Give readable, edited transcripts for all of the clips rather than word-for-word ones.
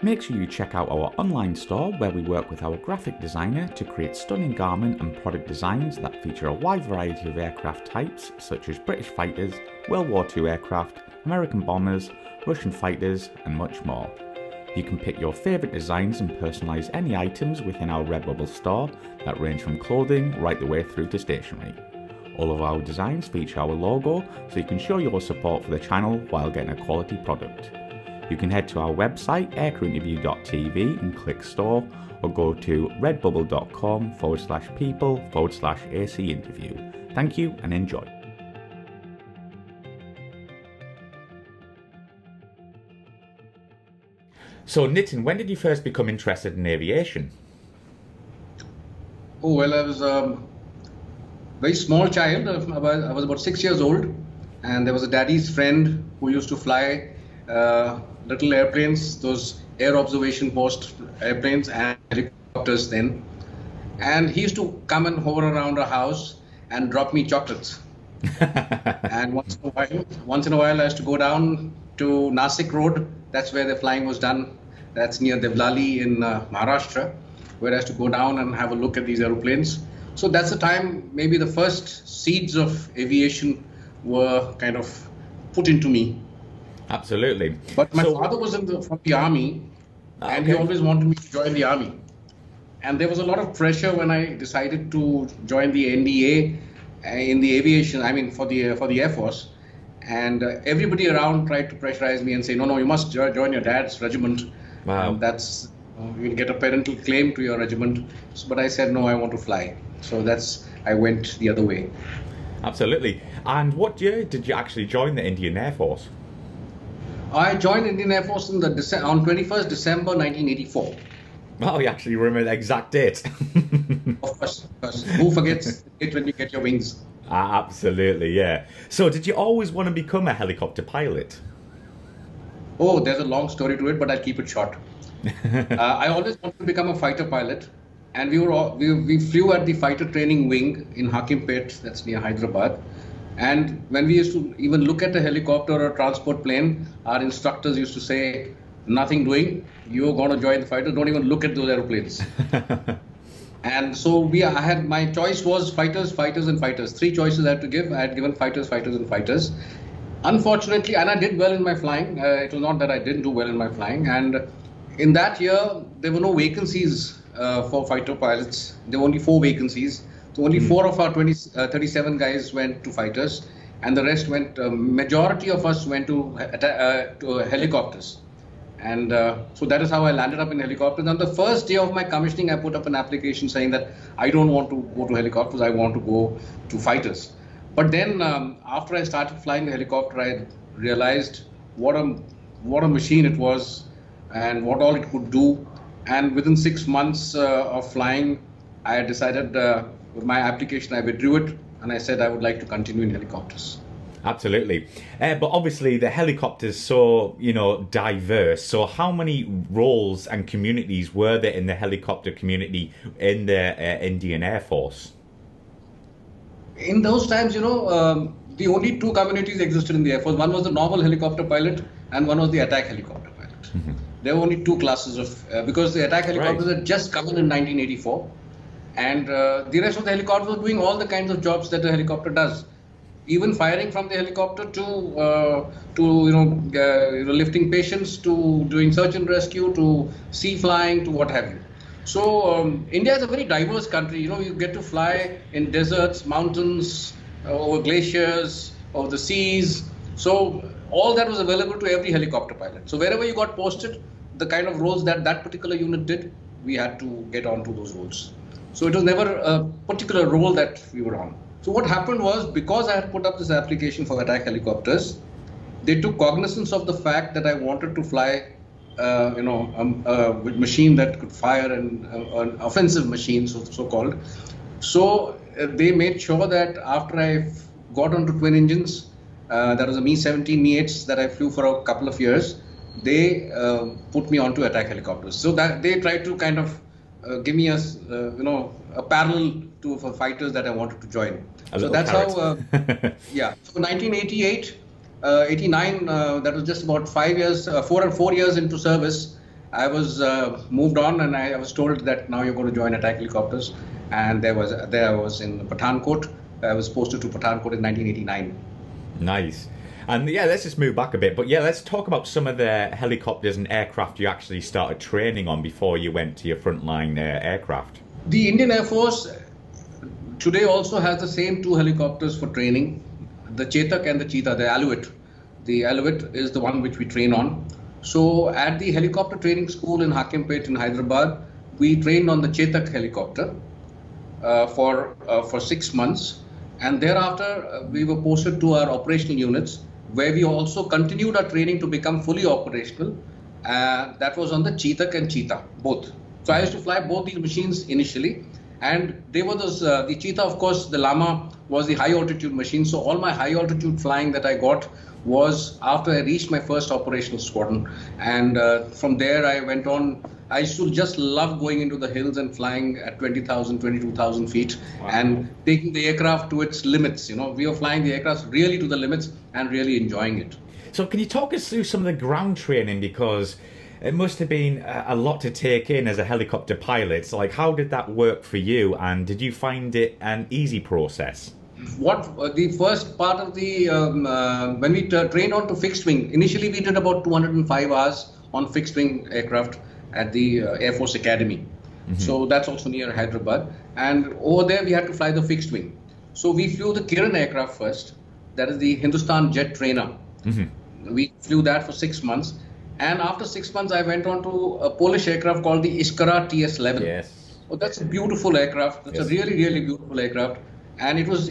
Make sure you check out our online store where we work with our graphic designer to create stunning garment and product designs that feature a wide variety of aircraft types such as British fighters, World War II aircraft, American bombers, Russian fighters and much more. You can pick your favourite designs and personalise any items within our Redbubble store that range from clothing right the way through to stationery. All of our designs feature our logo so you can show your support for the channel while getting a quality product. You can head to our website aircrewinterview.tv and click store, or go to redbubble.com/people/AC interview. Thank you and enjoy. So Nitin, when did you first become interested in aviation? Oh, well, I was a very small child. I was about 6 years old, and there was a daddy's friend who used to fly little airplanes, those air observation post airplanes and helicopters then. And he used to come and hover around our house and drop me chocolates. And once in a while, I used to go down to Nasik Road. That's where the flying was done. That's near Devlali in Maharashtra, where I used to go down and have a look at these aeroplanes. So that's the time maybe the first seeds of aviation were kind of put into me. Absolutely. But my father was from the army, and he always wanted me to join the army. And there was a lot of pressure when I decided to join the NDA in the aviation, I mean for the Air Force. And everybody around tried to pressurize me and say, no, you must join your dad's regiment. Wow. That's, you'll get a parental claim to your regiment. But I said, no, I want to fly. So I went the other way. Absolutely. And what year did you actually join the Indian Air Force? I joined Indian Air Force on 21st December 1984. Oh, you actually remember the exact date. Of course. Who forgets it when you get your wings? Absolutely, yeah. So did you always want to become a helicopter pilot? Oh, there's a long story to it, but I'll keep it short. I always wanted to become a fighter pilot, and we flew at the fighter training wing in Hakimpet, that's near Hyderabad. And when we used to even look at a helicopter or a transport plane, our instructors used to say, nothing doing, you're going to join the fighter, don't even look at those aeroplanes. And so my choice was fighters, fighters and fighters. Three choices I had to give. I had given fighters, fighters and fighters. Unfortunately, and I did well in my flying. It was not that I didn't do well in my flying. And in that year, there were no vacancies for fighter pilots. There were only 4 vacancies. So only 4 of our 37 guys went to fighters, and the rest went, majority of us went to helicopters. And so that is how I landed up in helicopters. On the first day of my commissioning, I put up an application saying that I don't want to go to helicopters, I want to go to fighters. But then after I started flying the helicopter, I realized what a machine it was and what all it could do. And within 6 months of flying, I decided with my application, I withdrew it, and I said I would like to continue in helicopters. Absolutely. But obviously the helicopter's so, diverse. So how many roles and communities were there in the helicopter community in the Indian Air Force? In those times, the only 2 communities existed in the Air Force. One was the normal helicopter pilot and one was the attack helicopter pilot. Mm-hmm. There were only 2 classes of, because the attack helicopters had just come in 1984. And the rest of the helicopters were doing all the kinds of jobs that a helicopter does, even firing from the helicopter to lifting patients, to doing search and rescue, to sea flying, to what have you. So India is a very diverse country. You get to fly in deserts, mountains, over glaciers, over the seas. So all that was available to every helicopter pilot. So wherever you got posted, the kind of roles that particular unit did, we had to get onto those roles. So it was never a particular role that we were on. So what happened was, because I had put up this application for attack helicopters, they took cognizance of the fact that I wanted to fly, a machine that could fire an offensive machine, so-called. So they made sure that after I got onto twin engines, that was a Mi-17, Mi-8s that I flew for a couple of years, they put me onto attack helicopters. So that they tried to kind of give me a parallel to for fighters that I wanted to join. So that's how, yeah. So 1988, 89, that was just about 4 years into service. I was moved on, and I was told that now you're going to join attack helicopters. And there I was in Pathankot. I was posted to Pathankot in 1989. Nice. And yeah, let's just move back a bit. But yeah, let's talk about some of the helicopters and aircraft you actually started training on before you went to your frontline aircraft. The Indian Air Force today also has the same two helicopters for training, the Chetak and the Cheetah, the Alouette. The Alouette is the one which we train on. So at the helicopter training school in Hakimpet in Hyderabad, we trained on the Chetak helicopter for 6 months. And thereafter, we were posted to our operational units, where we also continued our training to become fully operational. That was on the Chetak and Cheetah, both. So I used to fly both these machines initially. And they were those, the Cheetah, of course, the Lama was the high altitude machine. So all my high altitude flying that I got was after I reached my first operational squadron. And from there, I went on. I used to just love going into the hills and flying at 20,000, 22,000 feet. Wow. And taking the aircraft to its limits. You know, we were flying the aircraft really to the limits and really enjoying it. So can you talk us through some of the ground training? Because it must have been a lot to take in as a helicopter pilot. So like, how did that work for you? And did you find it an easy process? What the first part of the, when we trained on to fixed wing, initially we did about 205 hours on fixed wing aircraft at the Air Force Academy. Mm-hmm. So that's also near Hyderabad. And over there we had to fly the fixed wing. So we flew the Kiran aircraft first. That is the Hindustan jet trainer. Mm-hmm. We flew that for 6 months. And after 6 months, I went on to a Polish aircraft called the Iskra TS-11. Yes. Oh, that's a beautiful aircraft. That's a really, really beautiful aircraft. And it was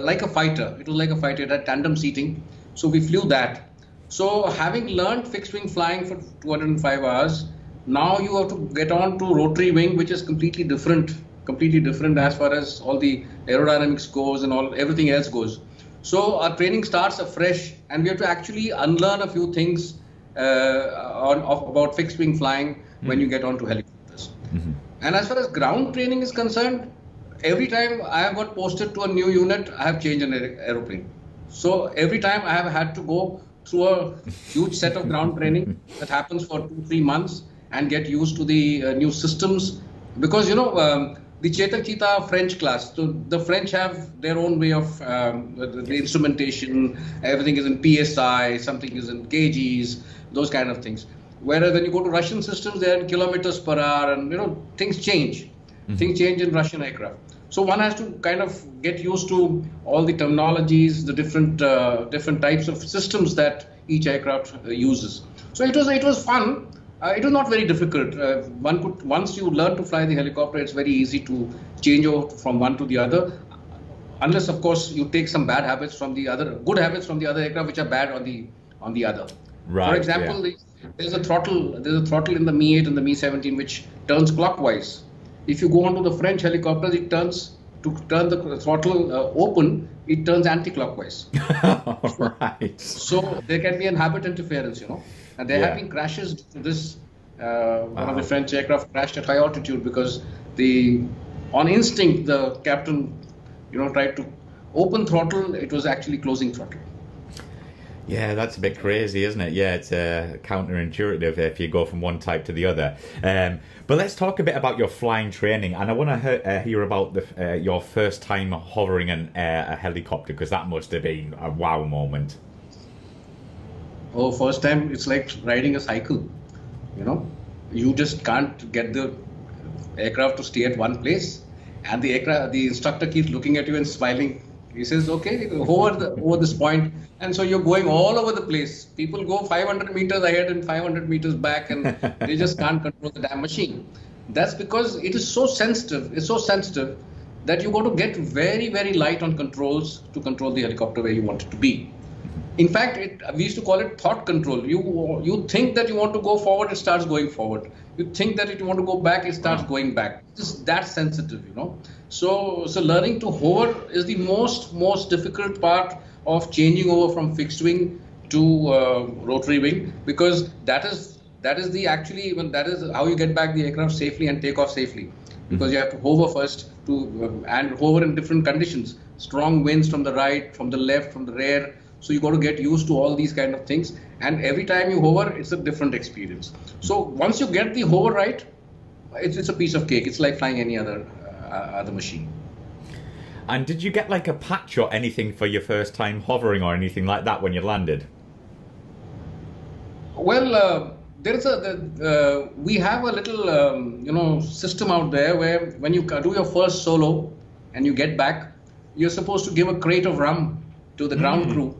like a fighter. It was like a fighter. It had tandem seating. So we flew that. So having learned fixed wing flying for 205 hours, now you have to get on to rotary wing, which is completely different as far as all the aerodynamics goes and everything else goes. So our training starts afresh, and we have to actually unlearn a few things about fixed wing flying when you get onto helicopters. Mm-hmm. And as far as ground training is concerned, every time I have got posted to a new unit, I have changed an aeroplane. So every time I have had to go through a huge set of ground training that happens for 2-3 months and get used to the new systems. Because, you know, the Chetak Cheetah French class, so the French have their own way of the instrumentation. Everything is in PSI, something is in kgs, those kind of things. Whereas when you go to Russian systems, they're in kilometers per hour, and you know, things change. Mm-hmm. Things change in Russian aircraft. So one has to kind of get used to all the terminologies, the different types of systems that each aircraft uses. So it was fun. It was not very difficult. Once you learn to fly the helicopter, it's very easy to change over from one to the other. Unless, of course, you take some bad habits from the other, good habits from the other aircraft, which are bad on the other. Right. For example, there's a throttle in the Mi-8 and the Mi-17 which turns clockwise. If you go onto the French helicopters, it turns to turn the throttle open. It turns anti-clockwise. Right. So there can be an habit interference, you know. And there have been crashes to this. One of the French aircraft crashed at high altitude because on instinct, the captain, you know, tried to open throttle. It was actually closing throttle. Yeah, that's a bit crazy, isn't it? Yeah, it's counterintuitive if you go from one type to the other. But let's talk a bit about your flying training, and I want to hear about your first time hovering a helicopter, because that must have been a wow moment. Oh, first time, it's like riding a cycle. You know, you just can't get the aircraft to stay at one place, and the instructor keeps looking at you and smiling. He says, okay, over this point. And so you're going all over the place. People go 500 meters ahead and 500 meters back, and they just can't control the damn machine. That's because it is so sensitive. It's so sensitive that you got to get very, very light on controls to control the helicopter where you want it to be. In fact, we used to call it thought control. You think that you want to go forward, it starts going forward. You think that you want to go back, it starts going back. It's just that sensitive, you know. So learning to hover is the most difficult part of changing over from fixed wing to rotary wing, because that is how you get back the aircraft safely and take off safely. Because you have to hover first and hover in different conditions. Strong winds from the right, from the left, from the rear. So you got to get used to all these kind of things. And every time you hover, it's a different experience. So once you get the hover right, it's a piece of cake. It's like flying any other machine. And did you get like a patch or anything for your first time hovering or anything like that when you landed? Well, we have a little system out there where when you do your first solo and you get back, you're supposed to give a crate of rum to the ground crew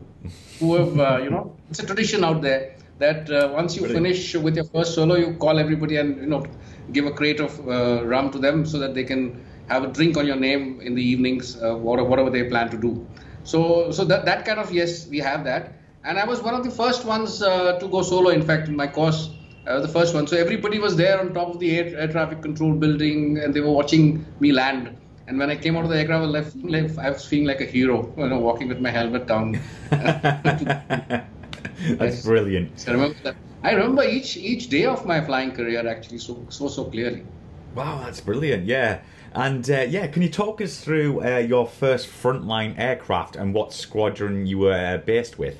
who have it's a tradition out there that once you finish with your first solo, you call everybody and give a crate of rum to them so that they can have a drink on your name in the evenings, whatever they plan to do. So that kind of, yes, we have that. And I was one of the first ones to go solo, in fact, in my course, the first one. So everybody was there on top of the air traffic control building and they were watching me land. And when I came out of the aircraft, I was feeling like a hero, walking with my helmet down. That's brilliant. So I remember each day of my flying career actually so clearly. Wow, that's brilliant. Yeah. And can you talk us through your first frontline aircraft and what squadron you were based with?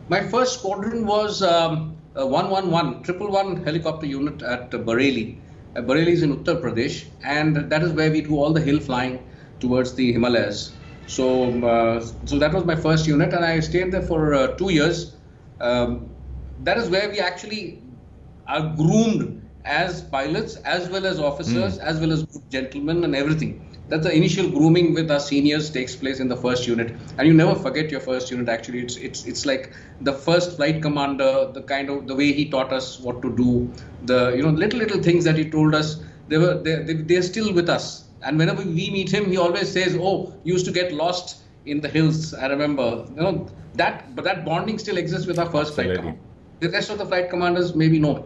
My first squadron was a 111 helicopter unit at Bareilly. Bareilly is in Uttar Pradesh, and that is where we do all the hill flying towards the Himalayas. So that was my first unit, and I stayed there for 2 years. That is where we actually are groomed as pilots, as well as officers, as well as good gentlemen and everything. That's the initial grooming with our seniors takes place in the first unit, and you never forget your first unit. Actually, it's like the first flight commander, the way he taught us what to do, the little things that he told us. They're still with us, and whenever we meet him, he always says, "Oh, you used to get lost in the hills." I remember, but that bonding still exists with our first flight commander. The rest of the flight commanders maybe no,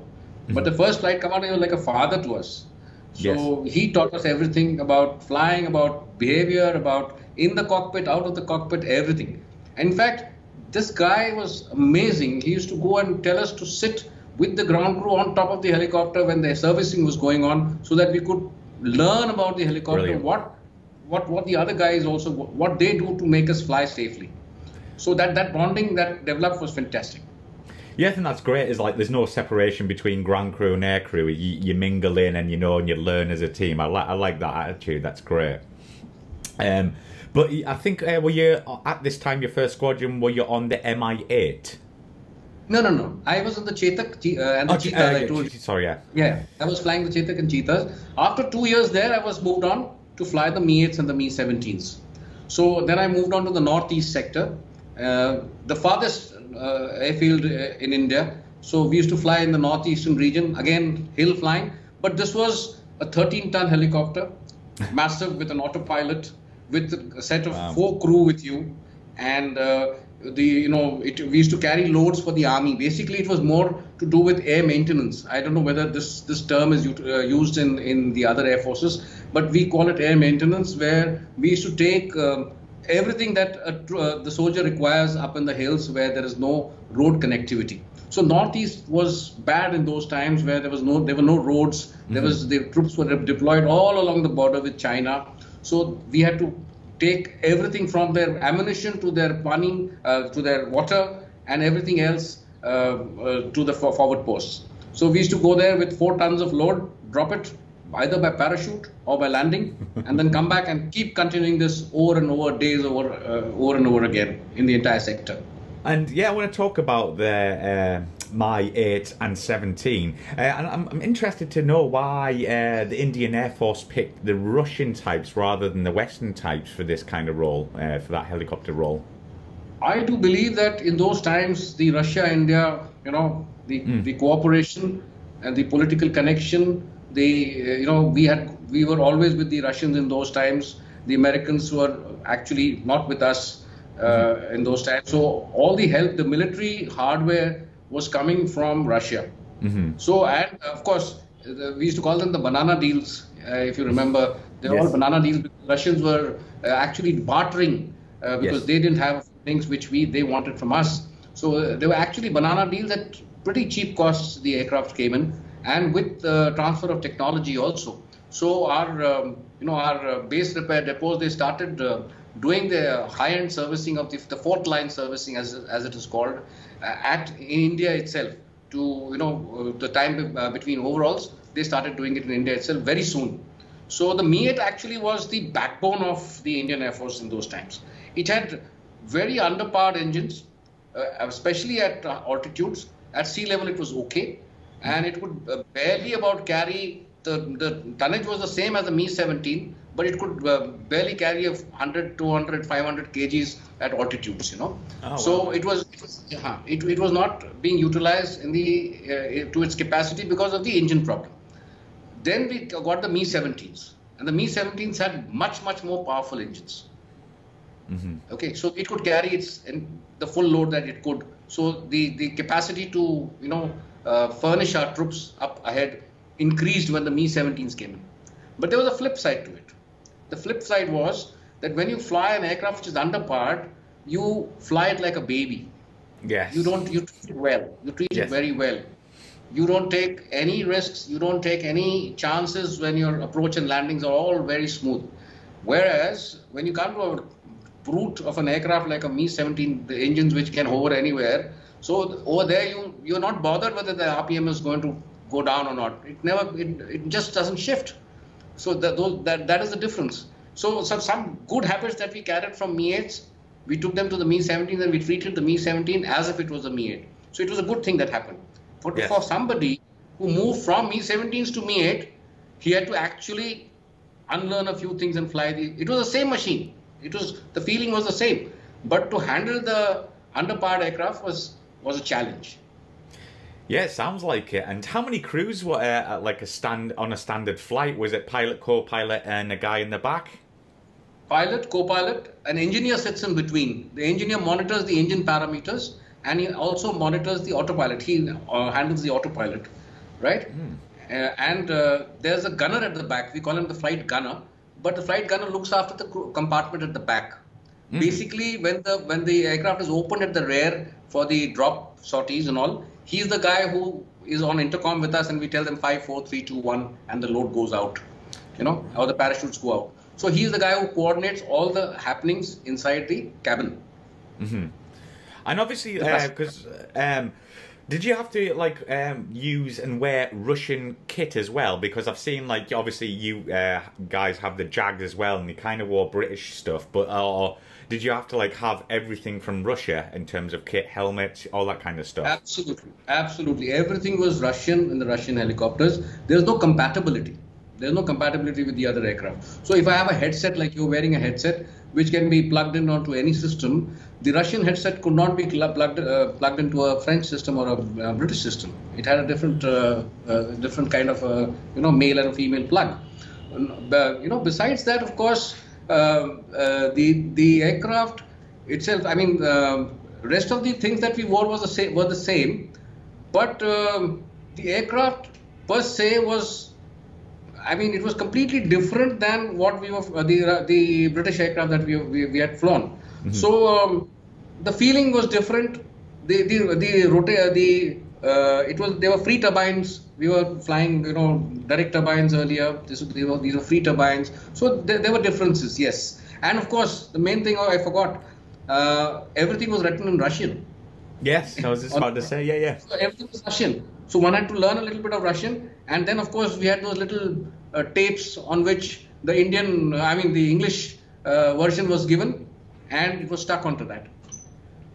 but the first flight commander was like a father to us. So he taught us everything about flying, about behavior, about in the cockpit, out of the cockpit, everything. In fact, this guy was amazing. He used to go and tell us to sit with the ground crew on top of the helicopter when the servicing was going on, so that we could learn about the helicopter, what the other guys also, what they do to make us fly safely. So that bonding that developed was fantastic. Yeah, I think that's great. Is like there's no separation between ground crew and aircrew. You mingle in and and you learn as a team. I like that attitude. That's great. But I think were you at this time your first squadron? Were you on the Mi-8? No. I was on the Chetak and the Cheetahs. I told you. Sorry, yeah. Yeah, I was flying the Chetak and Cheetahs. After 2 years there, I was moved on to fly the Mi-8s and the Mi-17s. So then I moved on to the northeast sector, the farthest airfield in India. So we used to fly in the northeastern region, again hill flying, but this was a 13-ton helicopter, massive, with an autopilot, with a set of 4 crew with you, and we used to carry loads for the army. Basically, it was more to do with air maintenance. I don't know whether this term is used in the other air forces, but we call it air maintenance, where we used to take everything that the soldier requires up in the hills where there is no road connectivity. So Northeast was bad in those times where there were no roads. The troops were deployed all along the border with China. So we had to take everything from their ammunition to their money, to their water and everything else to the forward posts. So we used to go there with 4 tons of load, drop it either by parachute or by landing, and then come back and keep continuing this over and over, days over and over again in the entire sector. And yeah, I want to talk about the Mi-8 and 17. And I'm interested to know why the Indian Air Force picked the Russian types rather than the Western types for this kind of role, for that helicopter role. I do believe that in those times, the Russia-India, the cooperation and the political connection, we were always with the Russians in those times. The Americans were actually not with us in those times. So all the help, the military hardware was coming from Russia. So, and of course, we used to call them the banana deals. If you remember, they were all banana deals. Because Russians were actually bartering because they didn't have things which they wanted from us. So they were actually banana deals at pretty cheap costs. The aircraft came in, and with the transfer of technology also. So our base repair depots, they started doing the high-end servicing of the fourth line servicing, as it is called, in India itself. The time between overhauls, they started doing it in India itself very soon. So the Mi-8 actually was the backbone of the Indian Air Force in those times. It had very underpowered engines, especially at altitudes. At sea level, it was okay, and it would barely about carry the tonnage was the same as the Mi-17, but it could barely carry 100, 200, 500 kgs at altitudes. Oh, so wow. it was not being utilized in to its capacity because of the engine problem. Then we got the Mi-17s, and the Mi-17s had much more powerful engines. Okay, so it could carry the full load that it could. So the capacity to furnish our troops up ahead increased when the Mi-17s came in. But there was a flip side to it. The flip side was that when you fly an aircraft which is underpowered, you fly it like a baby. Yes. You treat it well. You treat Yes. it very well. You don't take any risks. You don't take any chances when your approach and landings are all very smooth. Whereas when you come to a brute of an aircraft like a Mi-17, the engines which can hover anywhere, so over there you're not bothered whether the RPM is going to go down or not. It just doesn't shift. So that is the difference. So some good habits that we carried from Mi-8s, we took them to the Mi-17s, and we treated the Mi-17 as if it was a Mi-8. So it was a good thing that happened. Yes. For somebody who moved from Mi-17s to Mi-8, he had to actually unlearn a few things and fly it was the same machine. The feeling was the same, but to handle the underpowered aircraft was a challenge. Yeah, it sounds like it. And how many crews were on a standard flight? Was it pilot, co-pilot, and a guy in the back? Pilot, co-pilot, an engineer sits in between. The engineer monitors the engine parameters, and he also monitors the autopilot. He handles the autopilot, right? And there's a gunner at the back. We call him the flight gunner, but the flight gunner looks after the compartment at the back. Basically, when the aircraft is opened at the rear for the drop sorties and all, he's the guy who is on intercom with us, and we tell them 5, 4, 3, 2, 1, and the load goes out, or the parachutes go out. So he's the guy who coordinates all the happenings inside the cabin. And obviously, because did you have to use and wear Russian kit as well? Because I've seen obviously you guys have the Jag as well, and you kind of wore British stuff, but did you have to have everything from Russia in terms of kit, helmets, all that kind of stuff? Absolutely. Everything was Russian in the Russian helicopters. There's no compatibility. There's no compatibility with the other aircraft. So if I have a headset, like you're wearing a headset, which can be plugged in onto any system, the Russian headset could not be plugged into a French system or a British system. It had a different kind of male and female plug. Besides that, of course, the aircraft itself, rest of the things that we wore were the same, but the aircraft per se was, it was completely different than what we were the British aircraft that we had flown. So the feeling was different. They were free turbines. We were flying, direct turbines earlier. These were free turbines. So there were differences, yes. And of course, the main thing I forgot, everything was written in Russian. Yes, I was just about to say, yeah. So everything was Russian. So one had to learn a little bit of Russian, and then of course we had those little tapes on which the English version was given, and it was stuck onto that.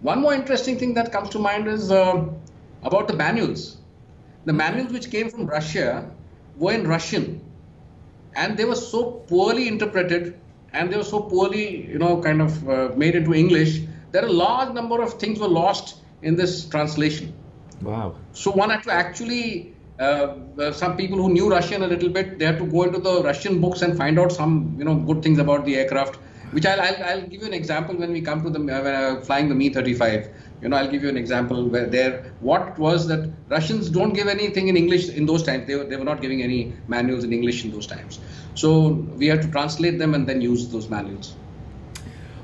One more interesting thing that comes to mind is about the manuals. The manuals which came from Russia were in Russian, and they were so poorly interpreted, and they were so poorly, made into English that a large number of things were lost in this translation. Wow. So one had to actually, some people who knew Russian a little bit, they had to go into the Russian books and find out some, good things about the aircraft, which I'll give you an example when we come to the flying the Mi-35. I'll give you an example what was that Russians don't give anything in English in those times. They were not giving any manuals in English in those times. So we had to translate them and then use those manuals.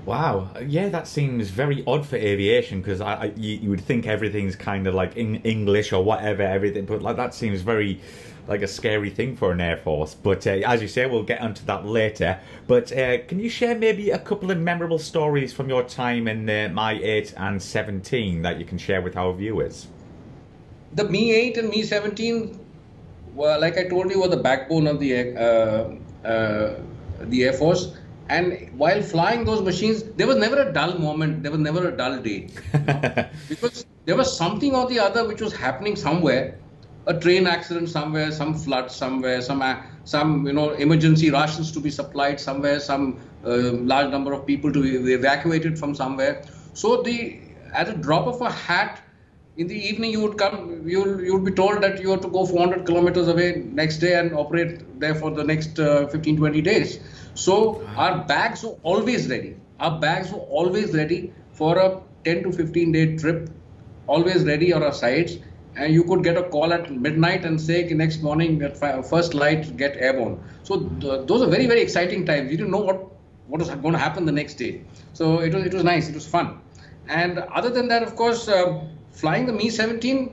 Wow, yeah, that seems very odd for aviation because you would think everything's kind of like in English or whatever, everything, but like that seems very like a scary thing for an Air Force. But as you say, we'll get onto that later. But can you share maybe a couple of memorable stories from your time in Mi-8 and 17 that you can share with our viewers? The Mi-8 and Mi-17 were, like I told you, were the backbone of the Air Force. And while flying those machines, there was never a dull moment. There was never a dull day, because there was something or the other which was happening somewhere. A train accident somewhere, some flood somewhere, some emergency rations to be supplied somewhere, some large number of people to be evacuated from somewhere. So at a drop of a hat, in the evening you would come, you would be told that you have to go 400 kilometers away next day and operate there for the next 15-20 days. So our bags were always ready. Our bags were always ready for a 10 to 15 day trip, always ready on our sides. And you could get a call at midnight and say next morning at first light get airborne. So those are very, very exciting times. You didn't know what was going to happen the next day. So it was nice. It was fun. And other than that, of course, flying the Mi-17,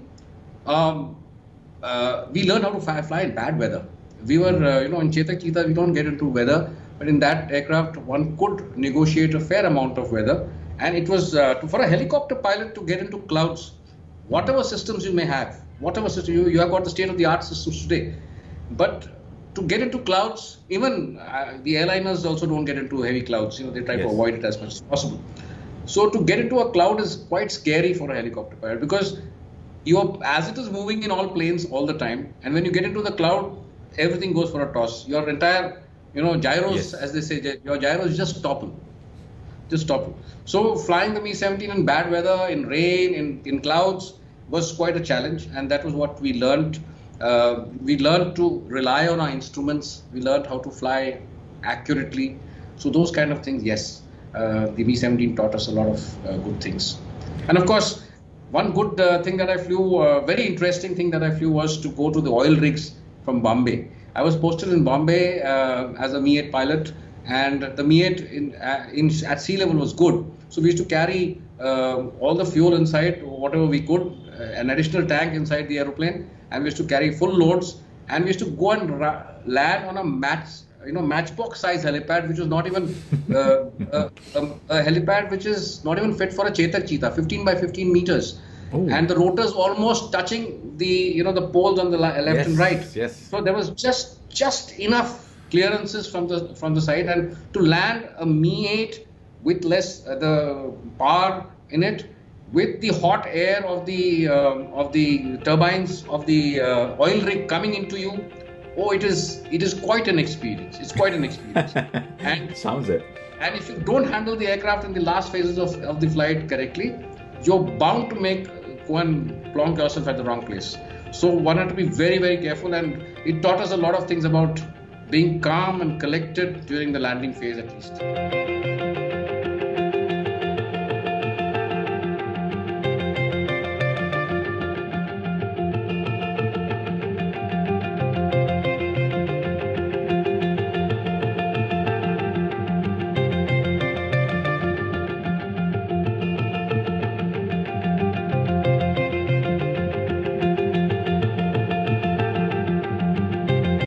we learned how to fly in bad weather. We were, in Chetak Cheetah, we don't get into weather. But in that aircraft, one could negotiate a fair amount of weather. And it was for a helicopter pilot to get into clouds, whatever systems you may have, whatever system you have got the state-of-the-art systems today. But to get into clouds, even the airliners also don't get into heavy clouds. They try to avoid it as much as possible. So to get into a cloud is quite scary for a helicopter pilot, because as it is moving in all planes all the time, and when you get into the cloud, everything goes for a toss. Your entire gyros, as they say, your gyros just topple. Just topple. So flying the Mi-17 in bad weather, in rain, in clouds was quite a challenge, and that was what we learned. We learned to rely on our instruments. We learned how to fly accurately. So those kind of things, yes, the Mi-17 taught us a lot of good things. And of course, one good thing that I flew, very interesting thing that I flew, was to go to the oil rigs from Bombay. I was posted in Bombay as a Mi-8 pilot, and the Mi-8 at sea level was good. So we used to carry all the fuel inside, whatever we could, an additional tank inside the aeroplane, and we used to carry full loads, and we used to go and land on a matchbox size helipad, which was not even a helipad which is not even fit for a Chetak Cheetah, 15 by 15 meters. Ooh. And the rotors almost touching the poles on the left and right. Yes. So there was just enough clearances from the side, and to land a Mi-8 with less the power in it, with the hot air of the turbines of the oil rig coming into you, it is quite an experience. It's quite an experience. And sounds it. And if you don't handle the aircraft in the last phases of the flight correctly, you're bound to go and plonk yourself at the wrong place. So one had to be very, very careful, and it taught us a lot of things about being calm and collected during the landing phase, at least.